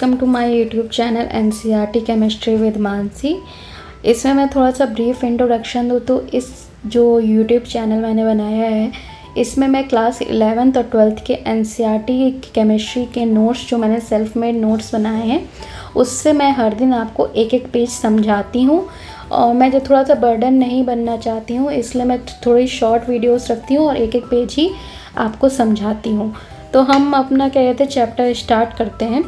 Welcome to my YouTube channel NCERT chemistry with Mansi. इसमें मैं थोड़ा सा ब्रीफ इंट्रोडक्शन दूँ तो इस जो यूट्यूब चैनल मैंने बनाया है इसमें मैं क्लास 11th और 12th के एनसीईआरटी केमिस्ट्री के नोट्स जो मैंने सेल्फ मेड नोट्स बनाए हैं उससे मैं हर दिन आपको एक एक पेज समझाती हूँ। और मैं जो थोड़ा सा बर्डन नहीं बनना चाहती हूँ इसलिए मैं थोड़ी शॉर्ट वीडियोस रखती हूँ और एक एक पेज ही आपको समझाती हूँ। तो हम अपना क्या कहते हैं चैप्टर स्टार्ट करते हैं।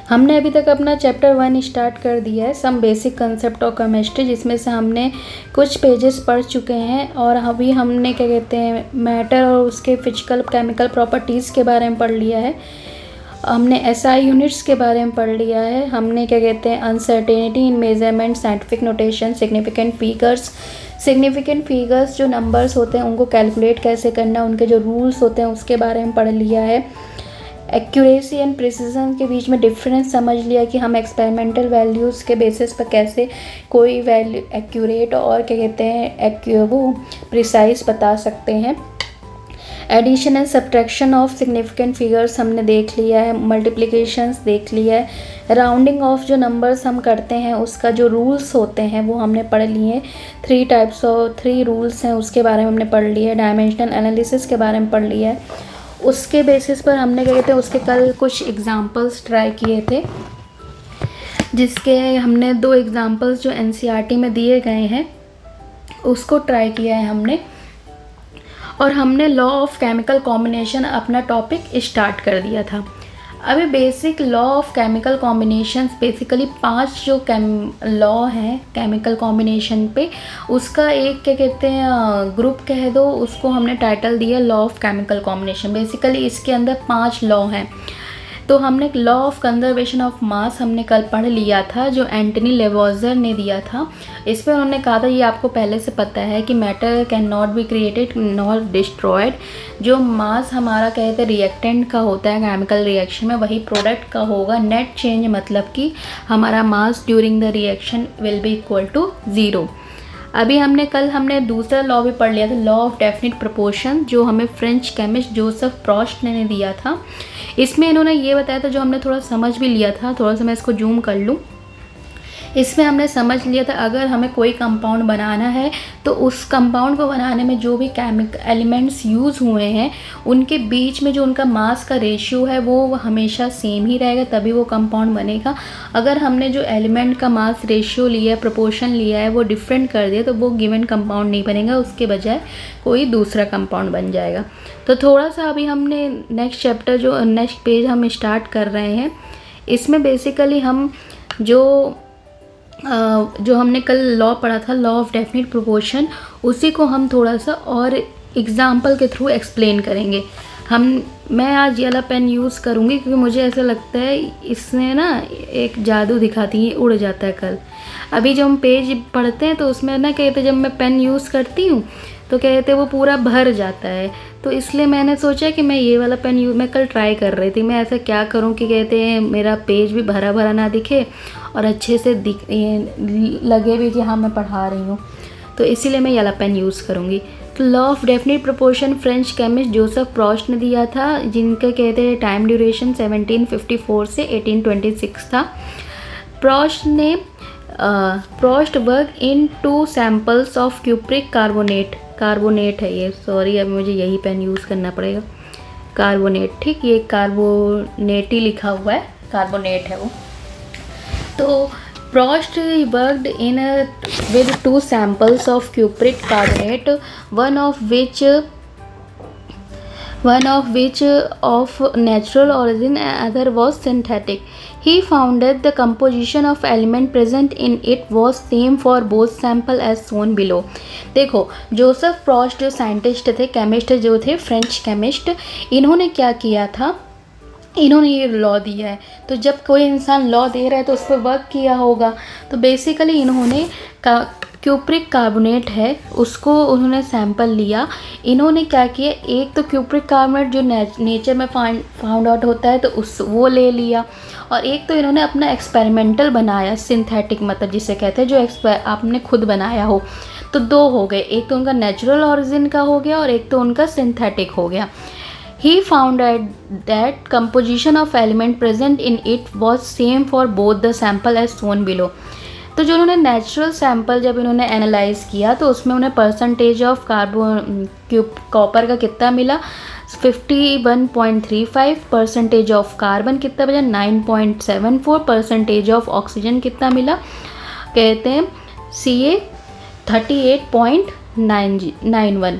हमने अभी तक अपना चैप्टर 1 स्टार्ट कर दिया है, some basic concept of chemistry, जिसमें से हमने कुछ पेजेस पढ़ चुके हैं। और अभी हमने क्या कहते हैं मैटर और उसके फिजिकल केमिकल प्रॉपर्टीज़ के बारे में पढ़ लिया है। हमने एसआई यूनिट्स के बारे में पढ़ लिया है। हमने क्या कहते हैं अनसर्टेनिटी इन measurement, scientific notation, significant figures जो नंबर्स होते हैं उनको कैलकुलेट कैसे करना, उनके जो रूल्स होते हैं उसके बारे में पढ़ लिया है। एक्यूरेसी एंड प्रिसीजन के बीच में डिफरेंस समझ लिया कि हम एक्सपेरिमेंटल वैल्यूज़ के बेसिस पर कैसे कोई वैल्यू एक्यूरेट और क्या कहते हैं वो प्रिसाइज बता सकते हैं। Addition and subtraction of significant figures हमने देख लिया है। मल्टीप्लिकेशंस देख लिया है। राउंडिंग ऑफ जो नंबर्स हम करते हैं उसका जो रूल्स होते हैं वो हमने पढ़ लिए हैं। 3 रूल्स हैं उसके बारे में हमने पढ़ लिया है। डायमेंशनल एनालिसिस के बारे में पढ़ लिया है। उसके बेसिस पर हमने क्या कहते हैं उसके कल कुछ एग्जांपल्स ट्राई किए थे, जिसके हमने 2 एग्जांपल्स जो एनसीईआरटी में दिए गए हैं उसको ट्राई किया है हमने। और हमने लॉ ऑफ केमिकल कॉम्बिनेशन अपना टॉपिक स्टार्ट कर दिया था। अभी basic law of chemical combinations basically 5 जो लॉ हैं केमिकल कॉम्बिनेशन पे, उसका एक क्या कहते हैं ग्रुप कह दो, उसको हमने टाइटल दिया law of chemical combination. Basically इसके अंदर 5 लॉ हैं। तो हमने law of conservation of mass हमने कल पढ़ लिया था जो एंटनी लेवॉजर ने दिया था। इस पर उन्होंने कहा था, ये आपको पहले से पता है कि matter can not be created not destroyed. जो मास हमारा कहते हैं रिएक्टेंट का होता है केमिकल रिएक्शन में वही प्रोडक्ट का होगा। नेट चेंज मतलब कि हमारा mass during the reaction will be equal to 0। अभी हमने दूसरा लॉ भी पढ़ लिया था, लॉ ऑफ डेफिनिट प्रोपोर्शन, जो हमें फ्रेंच केमिस्ट जोसेफ प्रॉस्ट ने दिया था। इसमें इन्होंने ये बताया था जो हमने थोड़ा समझ भी लिया था। थोड़ा सा मैं इसको जूम कर लूँ। इसमें हमने समझ लिया था अगर हमें कोई कंपाउंड बनाना है तो उस कंपाउंड को बनाने में जो भी केमिकल एलिमेंट्स यूज़ हुए हैं उनके बीच में जो उनका मास का रेशियो है वो हमेशा सेम ही रहेगा, तभी वो कंपाउंड बनेगा। अगर हमने जो एलिमेंट का मास रेशियो लिया है, प्रोपोर्शन लिया है, वो डिफरेंट कर दिया तो वो गिवन कंपाउंड नहीं बनेगा, उसके बजाय कोई दूसरा कंपाउंड बन जाएगा। तो थोड़ा सा अभी हमने नेक्स्ट पेज हम स्टार्ट कर रहे हैं। इसमें बेसिकली हम जो हमने कल लॉ पढ़ा था लॉ ऑफ डेफिनिट प्रोपोर्शन, उसी को हम थोड़ा सा और एग्जांपल के थ्रू एक्सप्लेन करेंगे। मैं आज ये वाला पेन यूज़ करूँगी क्योंकि मुझे ऐसा लगता है इसने ना एक जादू दिखाती है, उड़ जाता है कल। अभी जब हम पेज पढ़ते हैं तो उसमें ना कहते जब मैं पेन यूज़ करती हूँ तो कहते वो पूरा भर जाता है। तो इसलिए मैंने सोचा कि मैं ये वाला पेन मैं कल ट्राई कर रही थी मैं ऐसा क्या करूँ कि कहते हैं मेरा पेज भी भरा भरा ना दिखे और अच्छे से लगे भी कि हाँ मैं पढ़ा रही हूँ। तो इसीलिए मैं ये वाला पेन यूज़ करूँगी। तो law of definite proportion French chemist Joseph Proust ने दिया था, जिनका कहते हैं टाइम ड्यूरेशन 1754 से 1826 था। Proust work in 2 samples of cupric carbonate है ये, सॉरी अब मुझे यही पेन यूज़ करना पड़ेगा। कार्बोनेट, ठीक, ये कार्बोनेट ही लिखा हुआ है, कार्बोनेट है वो। तो Prost worked with 2 samples of cupric carbonate, one of which of natural origin and other was synthetic. He found that the composition of element present in it was same for both sample as shown below. देखो Joseph Proust जो scientist थे, chemist जो थे, French chemist, इन्होंने क्या किया था, इन्होंने ये लॉ दिया है। तो जब कोई इंसान लॉ दे रहा है तो उस पर वर्क किया होगा। तो बेसिकली इन्होंने क्यूप्रिक कार्बोनेट है उसको उन्होंने सैंपल लिया। इन्होंने क्या किया, एक तो क्यूप्रिक कार्बोनेट जो नेचर में फाउंड आउट होता है तो वो ले लिया, और एक तो इन्होंने अपना एक्सपेरिमेंटल बनाया, सिंथेटिक मतलब जिसे कहते हैं जो आपने खुद बनाया हो। तो 2 हो गए, एक तो उनका नेचुरल ऑरिजिन का हो गया और एक तो उनका सिंथेटिक हो गया। He found that composition of element present in it was same for both the sample as shown below. तो जो उन्होंने नेचुरल सैम्पल जब इन्होंने एनालाइज किया तो उसमें उन्हें परसेंटेज ऑफ कॉपर का कितना मिला 51.35, परसेंटेज ऑफ कार्बन कितना बचा 9.74, परसेंटेज ऑफ ऑक्सीजन कितना मिला कहते हैं Ca 38.91।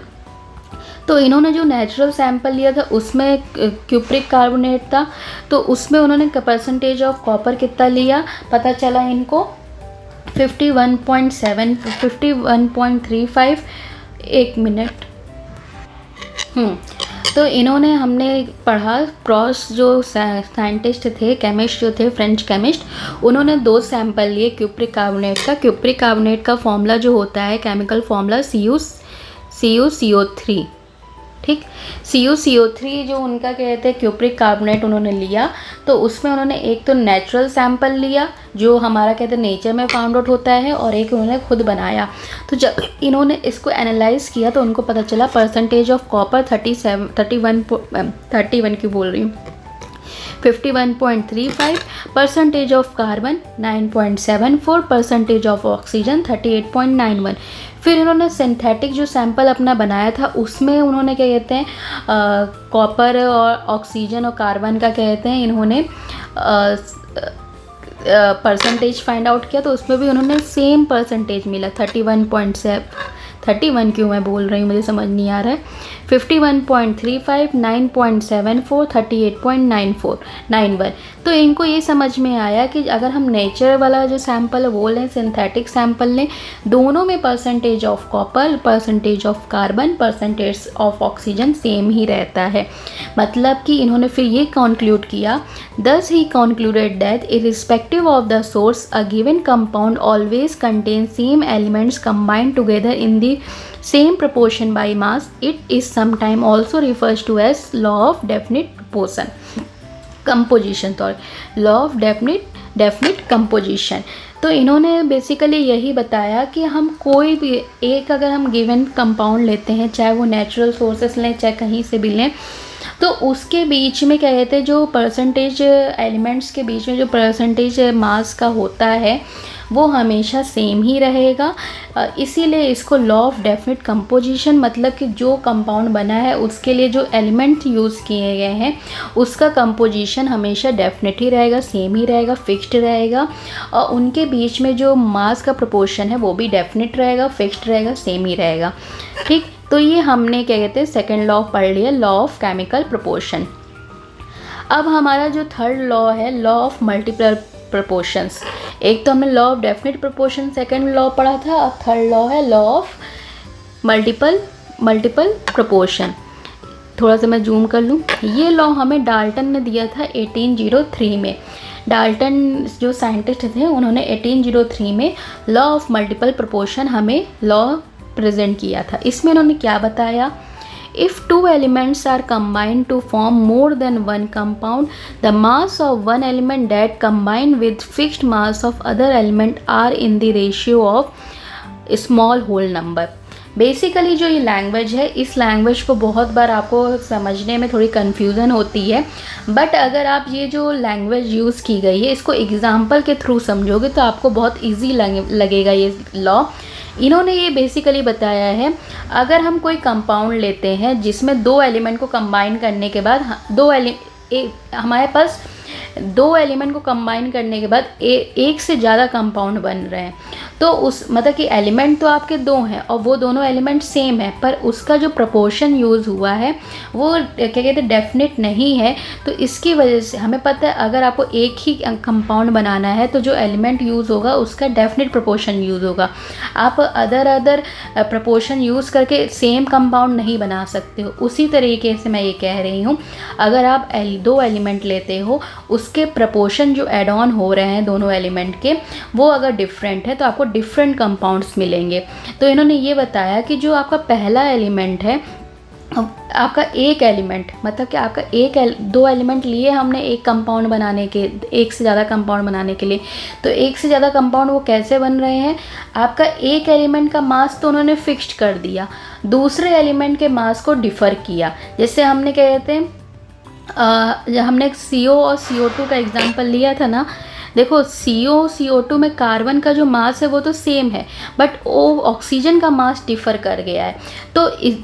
तो इन्होंने जो नेचुरल सैंपल लिया था उसमें क्यूप्रिक कार्बोनेट था, तो उसमें उन्होंने परसेंटेज ऑफ कॉपर कितना लिया पता चला इनको 51.35। एक मिनट। तो इन्होंने हमने पढ़ा प्रॉस जो साइंटिस्ट थे, केमिस्ट जो थे, फ्रेंच केमिस्ट, उन्होंने 2 सैंपल लिए क्यूप्रिक कार्बोनेट का। क्यूप्रिक कार्बोनेट का फॉर्मूला जो होता है केमिकल फॉर्मूला CuCO3, ठीक। CuCO3 जो उनका कहते हैं क्यूप्रिक कार्बोनेट उन्होंने लिया, तो उसमें उन्होंने एक तो नेचुरल सैंपल लिया जो हमारा कहते हैं नेचर में फाउंड आउट होता है, और एक उन्होंने खुद बनाया। तो जब इन्होंने इसको एनालाइज किया तो उनको पता चला परसेंटेज ऑफ कॉपर 31 क्यों बोल रही हूँ 51.35, percentage of carbon 9.74, percentage of oxygen 38.91। फिर इन्होंने सिंथेटिक जो सैंपल अपना बनाया था उसमें उन्होंने क्या कहते हैं कॉपर और ऑक्सीजन और कार्बन का कहते हैं इन्होंने परसेंटेज फाइंड आउट किया, तो उसमें भी उन्होंने सेम परसेंटेज मिला 31 क्यों मैं बोल रही हूँ मुझे समझ नहीं आ रहा है 51.35, 9.74, 38.91। तो इनको ये समझ में आया कि अगर हम नेचर वाला जो सैंपल है वो लें, सिंथेटिक सैंपल लें, दोनों में percentage of copper, percentage of carbon, percentage of oxygen same ही रहता है। मतलब कि इन्होंने फिर ये कंक्लूड किया, thus he concluded that irrespective of the source a given compound always contain same elements combined together in the same proportion by mass. It is sometimes also refers to as law of definite composition, law of definite composition। तो इन्होंने basically यही बताया कि हम कोई भी एक अगर हम गिवन कंपाउंड लेते हैं, चाहे वो नेचुरल सोर्सेस लें चाहे कहीं से भी लें, तो उसके बीच में क्या कहते हैं जो परसेंटेज एलिमेंट्स के बीच में जो परसेंटेज मास का होता है वो हमेशा सेम ही रहेगा। इसीलिए इसको लॉ ऑफ डेफिनेट कंपोजिशन, मतलब कि जो कंपाउंड बना है उसके लिए जो एलिमेंट यूज़ किए गए हैं उसका कंपोजिशन हमेशा डेफिनेट ही रहेगा, सेम ही रहेगा, फिक्स्ड रहेगा, और उनके बीच में जो मास का प्रोपोर्शन है वो भी डेफिनेट रहेगा, फिक्स्ड रहेगा, सेम ही रहेगा, ठीक। तो ये हमने क्या कहते हैं सेकेंड लॉ पढ़ लिया, लॉ ऑफ केमिकल प्रोपोर्शन। अब हमारा जो थर्ड लॉ है लॉ ऑफ मल्टीपल प्रोपोर्शंस। एक तो हमने law of definite proportion second law पढ़ा था, अब थर्ड लॉ है लॉ ऑफ मल्टीपल प्रोपोर्शन। थोड़ा सा मैं जूम कर लूँ। ये लॉ हमें डाल्टन ने दिया था 1803 में। डाल्टन जो साइंटिस्ट थे उन्होंने 1803 में लॉ ऑफ मल्टीपल प्रोपोर्शन हमें लॉ प्रेजेंट किया था। इसमें उन्होंने क्या बताया, if two elements are combined to form more than one compound, the mass of one element that combine with fixed mass of other element are in the ratio of small whole number। Basically जो ये language है, इस language को बहुत बार आपको समझने में थोड़ी कन्फ्यूज़न होती है, बट अगर आप ये जो लैंग्वेज यूज़ की गई है इसको एग्जाम्पल के थ्रू समझोगे तो आपको बहुत ईजी लगेगा ये लॉ। इन्होंने ये बेसिकली बताया है, अगर हम कोई कंपाउंड लेते हैं जिसमें 2 एलिमेंट को कंबाइन करने के बाद हमारे पास 2 एलिमेंट को कंबाइन करने के बाद एक से ज़्यादा कंपाउंड बन रहे हैं, तो उस मतलब कि एलिमेंट तो आपके 2 हैं और वो दोनों एलिमेंट सेम है, पर उसका जो प्रपोर्शन यूज़ हुआ है वो क्या कहते हैं डेफिनेट नहीं है। तो इसकी वजह से हमें पता है अगर आपको एक ही कंपाउंड बनाना है तो जो एलिमेंट यूज़ होगा उसका डेफिनेट प्रपोर्शन यूज़ होगा। आप अदर प्रपोर्शन यूज़ करके सेम कंपाउंड नहीं बना सकते हो। उसी तरीके से मैं ये कह रही हूँ, अगर आप 2 एलिमेंट लेते हो उसके प्रपोर्शन जो एड ऑन हो रहे हैं दोनों एलिमेंट के वो अगर डिफरेंट है तो आपको डिफरेंट कंपाउंड्स मिलेंगे। तो इन्होंने ये बताया कि जो आपका पहला एलिमेंट है आपका एक एलिमेंट, मतलब कि आपका दो एलिमेंट लिए हमने एक कंपाउंड बनाने के, एक से ज़्यादा कंपाउंड बनाने के लिए, तो एक से ज़्यादा कंपाउंड वो कैसे बन रहे हैं, आपका एक एलिमेंट का मास तो उन्होंने फिक्स्ड कर दिया, दूसरे एलिमेंट के मास को डिफ़र किया। जैसे हमने क्या कहते हैं, हमने CO और CO2 का एग्जांपल लिया था ना। देखो CO2 में कार्बन का जो मास है वो तो सेम है, बट वो ऑक्सीजन का मास डिफ़र कर गया है।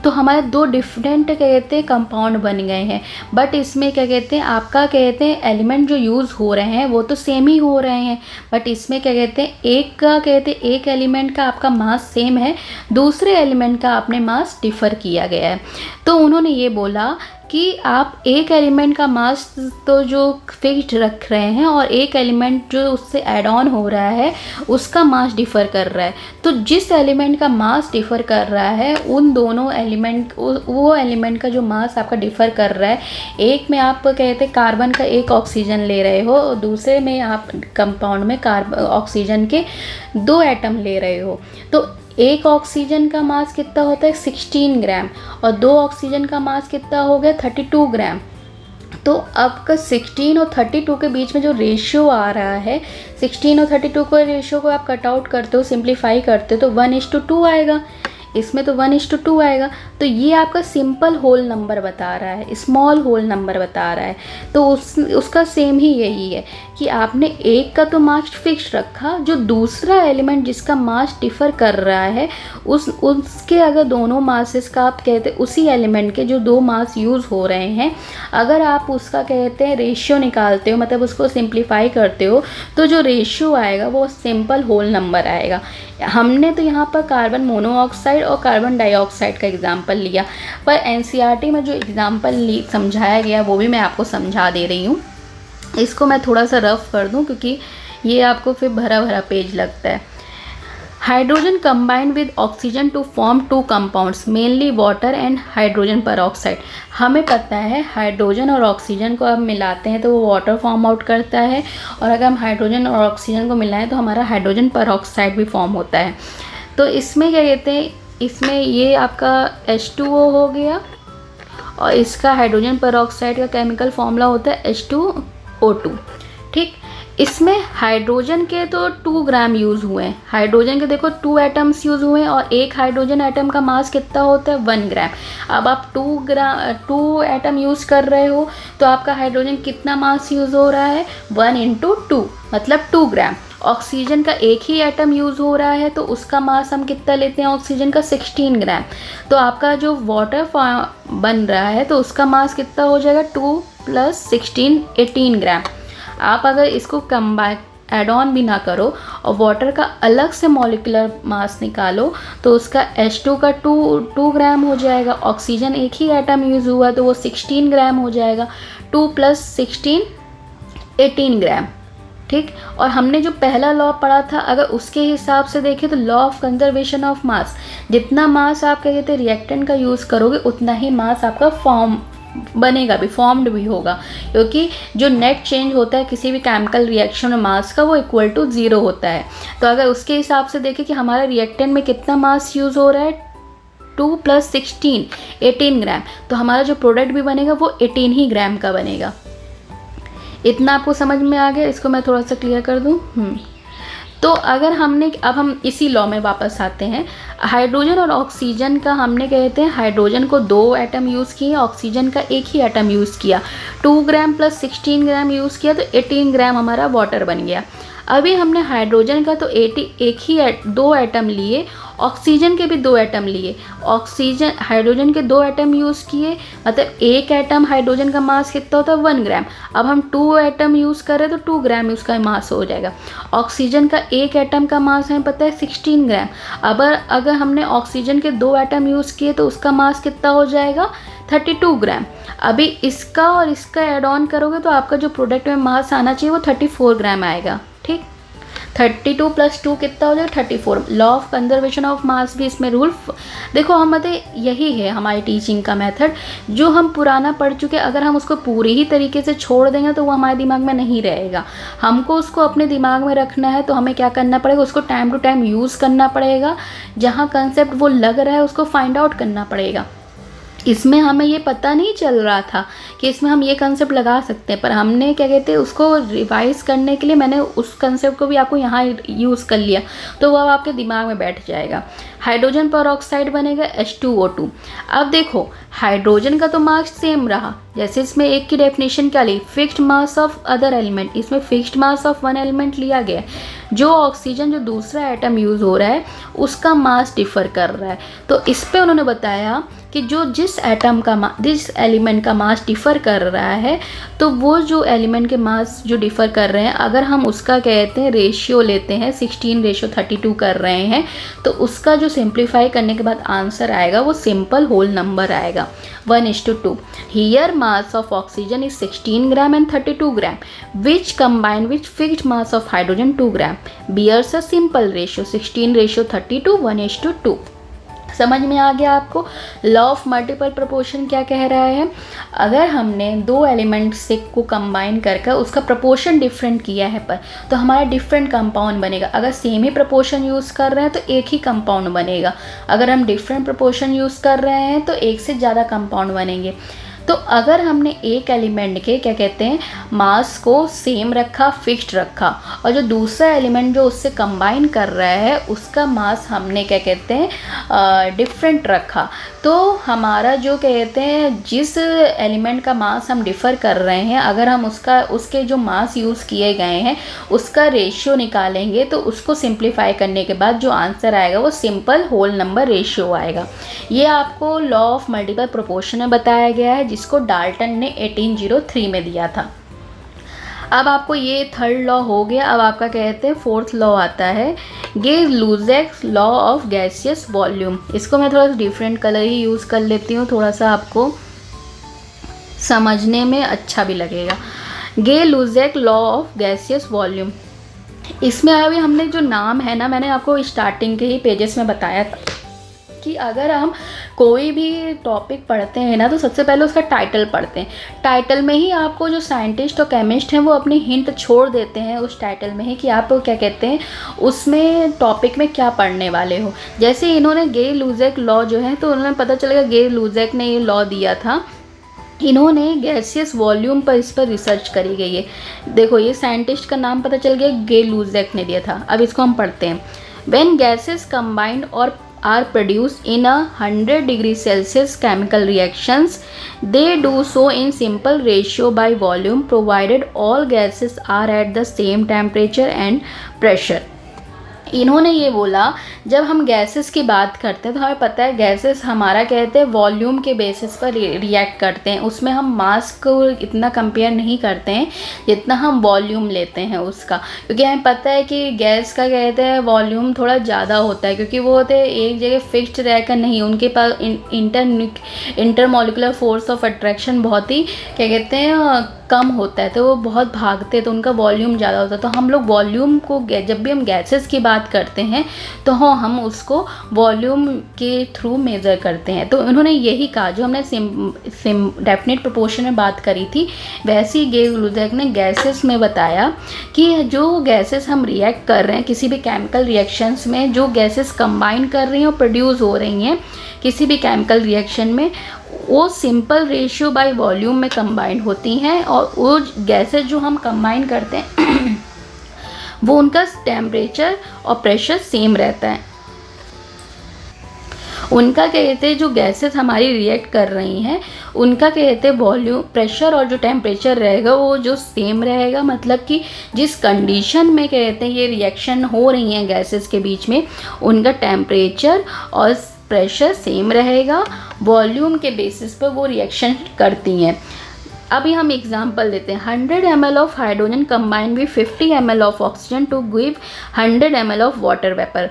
तो हमारे दो डिफरेंट क्या कहते हैं कंपाउंड बन गए हैं, बट इसमें क्या कहते हैं, आपका कहते हैं एलिमेंट जो यूज़ हो रहे हैं वो तो सेम ही हो रहे हैं, बट इसमें क्या कहते हैं एक एलिमेंट का आपका मास सेम है, दूसरे एलिमेंट का आपने मास डिफ़र किया गया है। तो उन्होंने ये बोला कि आप एक एलिमेंट का मास तो जो फिक्स्ड रख रहे हैं और एक एलिमेंट जो उससे ऐड ऑन हो रहा है उसका मास डिफ़र कर रहा है। तो जिस एलिमेंट का मास डिफ़र कर रहा है उन दोनों एलिमेंट, वो एलिमेंट का जो मास आपका डिफ़र कर रहा है, एक में आप कहते हैं कार्बन का एक ऑक्सीजन ले रहे हो और दूसरे में आप कंपाउंड में ऑक्सीजन के 2 एटम ले रहे हो, तो एक ऑक्सीजन का मास कितना होता है 16 ग्राम और 2 ऑक्सीजन का मास कितना हो गया 32 ग्राम। तो आपका 16 और 32 के बीच में जो रेशियो आ रहा है, 16 और 32 को रेशियो को आप कट आउट करते हो, सिंप्लीफाई करते हो तो 1:2 आएगा, इसमें तो 1:2 आएगा। तो ये आपका सिंपल होल नंबर बता रहा है, स्मॉल होल नंबर बता रहा है। तो उसका सेम ही यही है कि आपने एक का तो मास फिक्स रखा, जो दूसरा एलिमेंट जिसका मास डिफ़र कर रहा है उसके अगर दोनों मासेस का आप कहते हैं उसी एलिमेंट के जो 2 मास यूज़ हो रहे हैं, अगर आप उसका कहते हैं रेशियो निकालते हो, मतलब उसको सिंप्लीफाई करते हो, तो जो रेशियो आएगा वो सिंपल होल नंबर आएगा। हमने तो यहाँ पर कार्बन मोनोऑक्साइड और कार्बन डाइऑक्साइड का एग्जाम्पल लिया, पर NCERT में जो एग्जाम्पल समझाया गया वो भी मैं आपको समझा दे रही हूँ। इसको मैं थोड़ा सा रफ कर दूँ क्योंकि ये आपको फिर भरा भरा पेज लगता है। Hydrogen combined with oxygen to form 2 compounds mainly water and hydrogen peroxide. हमें पता है हाइड्रोजन और ऑक्सीजन को हम मिलाते हैं तो वो वाटर फॉर्म आउट करता है, और अगर हम हाइड्रोजन और ऑक्सीजन को मिलाएं तो हमारा हाइड्रोजन परऑक्साइड भी फॉर्म होता है। तो इसमें क्या कहते हैं, इसमें ये आपका H2O हो गया और इसका हाइड्रोजन परऑक्साइड का केमिकल फॉर्मूला होता है H2O2। ठीक, इसमें हाइड्रोजन के तो 2 ग्राम यूज़ हुए हैं, हाइड्रोजन के देखो 2 एटम्स यूज़ हुए हैं और एक हाइड्रोजन एटम का मास कितना होता है 1 ग्राम। अब आप 2 एटम यूज़ कर रहे हो तो आपका हाइड्रोजन कितना मास यूज़ हो रहा है 1 × 2 मतलब 2 ग्राम। ऑक्सीजन का एक ही एटम यूज़ हो रहा है तो उसका मास हम कितना लेते हैं ऑक्सीजन का 16 ग्राम। तो आपका जो वाटर बन रहा है तो उसका मास कितना हो जाएगा 2 + 16 18 ग्राम। आप अगर इसको कंबाइन एड ऑन भी ना करो और वाटर का अलग से मॉलिक्यूलर मास निकालो तो उसका H2 का 2 ग्राम हो जाएगा। ऑक्सीजन एक ही एटम यूज़ हुआ तो वो 16 ग्राम हो जाएगा, 2 + 16 18 ग्राम। ठीक, और हमने जो पहला लॉ पढ़ा था अगर उसके हिसाब से देखें तो law of conservation of mass, जितना मास आप क्या कहते हैं रिएक्टेंट का यूज़ करोगे उतना ही मास आपका बनेगा भी, फॉर्म्ड भी होगा, क्योंकि जो नेट चेंज होता है किसी भी केमिकल रिएक्शन में मास का वो इक्वल टू 0 होता है। तो अगर उसके हिसाब से देखें कि हमारा रिएक्टेंट में कितना मास यूज़ हो रहा है 2 + 16 18 ग्राम, तो हमारा जो प्रोडक्ट भी बनेगा वो 18 ही ग्राम का बनेगा। इतना आपको समझ में आ गया? इसको मैं थोड़ा सा क्लियर कर दूँ। तो अगर अब हम इसी लॉ में वापस आते हैं। हाइड्रोजन और ऑक्सीजन का हमने कहते हैं हाइड्रोजन को 2 एटम यूज़ किए, ऑक्सीजन का एक ही एटम यूज़ किया, 2 ग्राम + 16 ग्राम यूज़ किया तो 18 ग्राम हमारा वाटर बन गया। अभी हमने हाइड्रोजन का तो 2 एटम लिए, ऑक्सीजन के भी 2 एटम लिए, हाइड्रोजन के 2 एटम यूज़ किए, मतलब एक एटम हाइड्रोजन का मास कितना होता है 1 ग्राम। अब हम 2 एटम यूज़ कर रहे हैं तो 2 ग्राम उसका मास हो जाएगा। ऑक्सीजन का एक एटम का मास हमें पता है 16 ग्राम। अब अगर हमने ऑक्सीजन के 2 एटम यूज़ किए तो उसका मास कितना हो जाएगा 32 ग्राम। अभी इसका और इसका ऐड ऑन करोगे तो आपका जो प्रोडक्ट में मास आना चाहिए वो 34 ग्राम आएगा। ठीक, 32 + 2 कितना हो जाएगा 34। Law of conservation of mass भी इसमें रूल देखो, हम यही है हमारी टीचिंग का मेथड, जो हम पुराना पढ़ चुके अगर हम उसको पूरी ही तरीके से छोड़ देंगे तो वो हमारे दिमाग में नहीं रहेगा। हमको उसको अपने दिमाग में रखना है तो हमें क्या करना पड़ेगा, उसको टाइम टू टाइम यूज़ करना पड़ेगा, जहाँ कंसेप्ट वो लग रहा है उसको फाइंड आउट करना पड़ेगा। इसमें हमें ये पता नहीं चल रहा था कि इसमें हम ये कंसेप्ट लगा सकते हैं, पर हमने क्या कहते हैं उसको रिवाइज करने के लिए मैंने उस कंसेप्ट को भी आपको यहाँ यूज़ कर लिया, तो वो अब आपके दिमाग में बैठ जाएगा। हाइड्रोजन पेरोक्साइड बनेगा H2O2। अब देखो हाइड्रोजन का तो मास सेम रहा, जैसे इसमें एक की डेफिनेशन क्या ली, fixed mass of other element, इसमें fixed mass of one element लिया गया। जो ऑक्सीजन जो दूसरा एटम यूज़ हो रहा है उसका मास डिफर कर रहा है, तो इस पर उन्होंने बताया कि जिस एलिमेंट का मास डिफ़र कर रहा है, तो वो जो एलिमेंट के मास जो डिफ़र कर रहे हैं, अगर हम उसका कहते हैं रेशियो लेते हैं 16:32 कर रहे हैं, तो उसका जो सिंप्लीफाई करने के बाद आंसर आएगा वो सिंपल होल नंबर आएगा 1:2। Here mass of oxygen is 16 gram and 32 gram which combine which fixed mass of hydrogen 2 gram bears a simple ratio 16:32 1:2। समझ में आ गया आपको। लॉ ऑफ मल्टीपल प्रोपोर्शन क्या कह रहा है, अगर हमने दो एलिमेंट से को कंबाइन करके उसका प्रोपोर्शन डिफरेंट किया है पर, तो हमारा डिफरेंट कंपाउंड बनेगा। अगर सेम ही प्रोपोर्शन यूज़ कर रहे हैं तो एक ही कंपाउंड बनेगा, अगर हम डिफरेंट प्रोपोर्शन यूज़ कर रहे हैं तो एक से ज़्यादा कंपाउंड बनेंगे। तो अगर हमने एक एलिमेंट के क्या कहते हैं मास को सेम रखा, फिक्स्ड रखा, और जो दूसरा एलिमेंट जो उससे कंबाइन कर रहा है उसका मास हमने क्या कहते हैं डिफरेंट रखा, तो हमारा जो कहते हैं जिस एलिमेंट का मास हम डिफ़र कर रहे हैं, अगर हम उसके जो मास यूज़ किए गए हैं उसका रेशियो निकालेंगे, तो उसको सिंप्लीफाई करने के बाद जो आंसर आएगा वो सिंपल होल नंबर रेशियो आएगा। ये आपको लॉ ऑफ मल्टीपल प्रोपोर्शन में बताया गया है, जिसको डाल्टन ने 1803 में दिया था। अब आपको ये थर्ड लॉ हो गया। अब आपका कहते हैं फोर्थ लॉ आता है गे-लुजैक लॉ ऑफ गैसियस वॉल्यूम। इसको मैं थोड़ा सा डिफरेंट कलर ही यूज़ कर लेती हूँ, थोड़ा सा आपको समझने में अच्छा भी लगेगा। गे-लुजैक लॉ ऑफ गैसियस वॉल्यूम, इसमें अभी हमने जो नाम है ना, मैंने आपको स्टार्टिंग के ही पेजेस में बताया था कि अगर हम कोई भी टॉपिक पढ़ते हैं ना, तो सबसे पहले उसका टाइटल पढ़ते हैं। टाइटल में ही आपको जो साइंटिस्ट और केमिस्ट हैं वो अपनी हिंट छोड़ देते हैं उस टाइटल में ही कि आप क्या कहते हैं उसमें टॉपिक में क्या पढ़ने वाले हो। जैसे इन्होंने गे-लुजैक लॉ जो है, तो उन्होंने पता चलेगा गे-लुजैक ने ये लॉ दिया था। इन्होंने गैसियस वॉल्यूम पर इस पर रिसर्च करी गई है। देखो ये साइंटिस्ट का नाम पता चल गया, गे-लुजैक ने दिया था। अब इसको हम पढ़ते हैं। व्हेन गैसेस कंबाइंड और are produced in 100 degree Celsius chemical reactions, they do so in simple ratio by volume provided all gases are at the same temperature and pressure। इन्होंने ये बोला जब हम गैसेस की बात करते हैं तो हमें पता है गैसेस हमारा कहते हैं वॉल्यूम के बेसिस पर रिएक्ट करते हैं, उसमें हम मास को इतना कंपेयर नहीं करते हैं जितना हम वॉल्यूम लेते हैं उसका, क्योंकि हमें पता है कि गैस का कहते हैं वॉल्यूम थोड़ा ज़्यादा होता है, क्योंकि वो होते हैं एक जगह फिक्स्ड रहकर नहीं, उनके पास इंटरमॉलिकुलर फोर्स ऑफ अट्रैक्शन बहुत ही क्या कहते हैं कम होता है, तो वो बहुत भागते हैं, तो उनका वॉल्यूम ज़्यादा होता है। तो हम लोग वॉल्यूम को जब भी हम गैसेस की बात करते हैं तो हाँ हम उसको वॉल्यूम के थ्रू मेज़र करते हैं। तो उन्होंने यही कहा, जो हमने डेफिनेट प्रोपोर्शन में बात करी थी, वैसे ही गे-लुजैक ने गैसेस में बताया कि जो गैसेस हम रिएक्ट कर रहे हैं किसी भी केमिकल रिएक्शंस में, जो गैसेस कंबाइन कर रही हैं और प्रोड्यूस हो रही हैं किसी भी केमिकल रिएक्शन में, वो सिंपल रेशियो बाय वॉल्यूम में कंबाइंड होती हैं, और वो गैसेस जो हम कंबाइन करते हैं वो उनका टेम्परेचर और प्रेशर सेम रहता है। उनका कहते हैं जो गैसेस हमारी रिएक्ट कर रही हैं उनका कहते हैं वॉल्यूम, प्रेशर और जो टेम्परेचर रहेगा वो जो सेम रहेगा, मतलब कि जिस कंडीशन में कहते हैं ये रिएक्शन हो रही हैं गैसेस के बीच में, उनका टेम्परेचर और प्रेशर सेम रहेगा, वॉल्यूम के बेसिस पर वो रिएक्शन करती हैं। अभी हम एग्जांपल देते हैं। 100 ml of hydrogen combined with 50 ml of oxygen to give 100 ml of water vapour.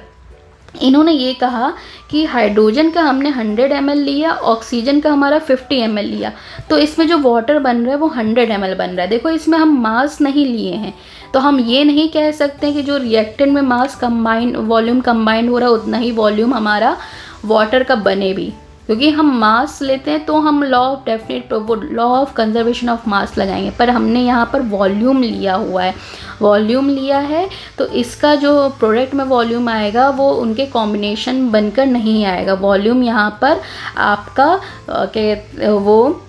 इन्होंने ये कहा कि हाइड्रोजन का हमने 100 ml लिया, ऑक्सीजन का हमारा 50 ml लिया, तो इसमें जो वाटर बन रहा है वो 100 ml बन रहा है। देखो इसमें हम मास नहीं लिए हैं, तो हम ये नहीं कह सकते कि जो रिएक्टेंट में मास कंबाइन वॉल्यूम कंबाइंड हो रहा है उतना ही वॉल्यूम हमारा वाटर का बने भी, क्योंकि हम मास लेते हैं तो हम लॉ ऑफ डेफिनेट वो law of conservation of mass लगाएंगे, पर हमने यहाँ पर वॉल्यूम लिया हुआ है, वॉल्यूम लिया है तो इसका जो प्रोडक्ट में वॉल्यूम आएगा वो उनके कॉम्बिनेशन बनकर नहीं आएगा। वॉल्यूम यहाँ पर आपका वो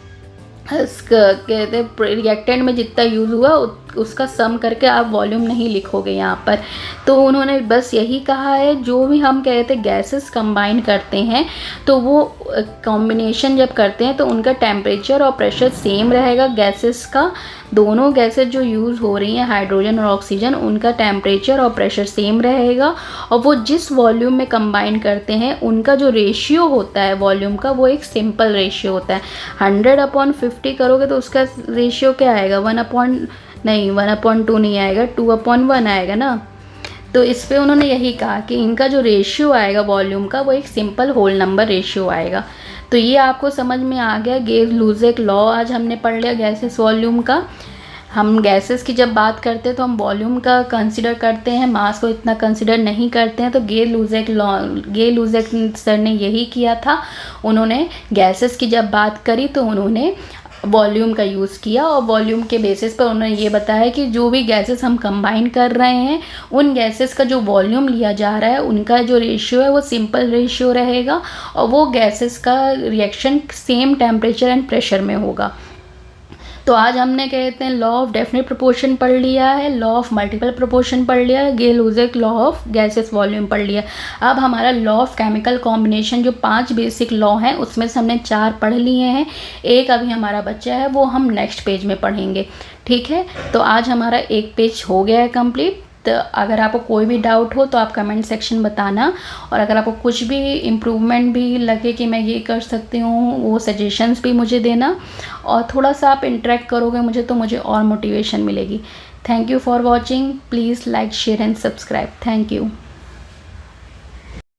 कहते हैं रिएक्टेंट में जितना यूज़ हुआ उसका सम करके आप वॉल्यूम नहीं लिखोगे यहाँ पर। तो उन्होंने बस यही कहा है जो भी हम कहते हैं गैसेस कंबाइन करते हैं तो वो कॉम्बिनेशन जब करते हैं तो उनका टेम्परेचर और प्रेशर सेम रहेगा गैसेस का। दोनों गैसेस जो यूज़ हो रही हैं हाइड्रोजन और ऑक्सीजन, उनका टेम्परेचर और प्रेशर सेम रहेगा और वो जिस वॉल्यूम में कंबाइन करते हैं उनका जो रेशियो होता है वॉल्यूम का वो एक सिंपल रेशियो होता है। 100/50 करोगे तो उसका रेशियो क्या आएगा 1/2 नहीं आएगा, 2/1 आएगा ना। तो इस पे उन्होंने यही कहा कि इनका जो रेशियो आएगा वॉल्यूम का वो एक सिंपल होल नंबर रेशियो आएगा। तो ये आपको समझ में आ गया। गेज-लुसेक लॉ आज हमने पढ़ लिया गैसेस वॉल्यूम का। हम गैसेस की जब बात करते हैं तो हम वॉल्यूम का कंसिडर करते हैं, मास को इतना कंसिडर नहीं करते हैं। तो गेज-लुसेक सर ने यही किया था। उन्होंने गैसेस की जब बात करी तो उन्होंने वॉल्यूम का यूज़ किया और वॉल्यूम के बेसिस पर उन्होंने ये बताया कि जो भी गैसेस हम कंबाइन कर रहे हैं उन गैसेस का जो वॉल्यूम लिया जा रहा है उनका जो रेशियो है वो सिंपल रेशियो रहेगा और वो गैसेस का reaction same temperature and pressure में होगा। तो आज हमने कहते हैं लॉ ऑफ डेफिनेट प्रोपोर्शन पढ़ लिया है, लॉ ऑफ मल्टीपल प्रोपोर्शन पढ़ लिया है, गेज-लुसेक लॉ ऑफ गैसेस वॉल्यूम पढ़ लिया। अब हमारा लॉ ऑफ केमिकल कॉम्बिनेशन जो 5 बेसिक लॉ हैं उसमें से हमने 4 पढ़ लिए हैं, एक अभी हमारा बच्चा है वो हम नेक्स्ट पेज में पढ़ेंगे। ठीक है, तो आज हमारा एक पेज हो गया है कंप्लीट। तो अगर आपको कोई भी डाउट हो तो आप कमेंट सेक्शन बताना, और अगर आपको कुछ भी इम्प्रूवमेंट भी लगे कि मैं ये कर सकती हूँ वो सजेशंस भी मुझे देना, और थोड़ा सा आप इंटरेक्ट करोगे मुझे तो मुझे और मोटिवेशन मिलेगी। Thank you for watching. Please like share and subscribe. Thank you.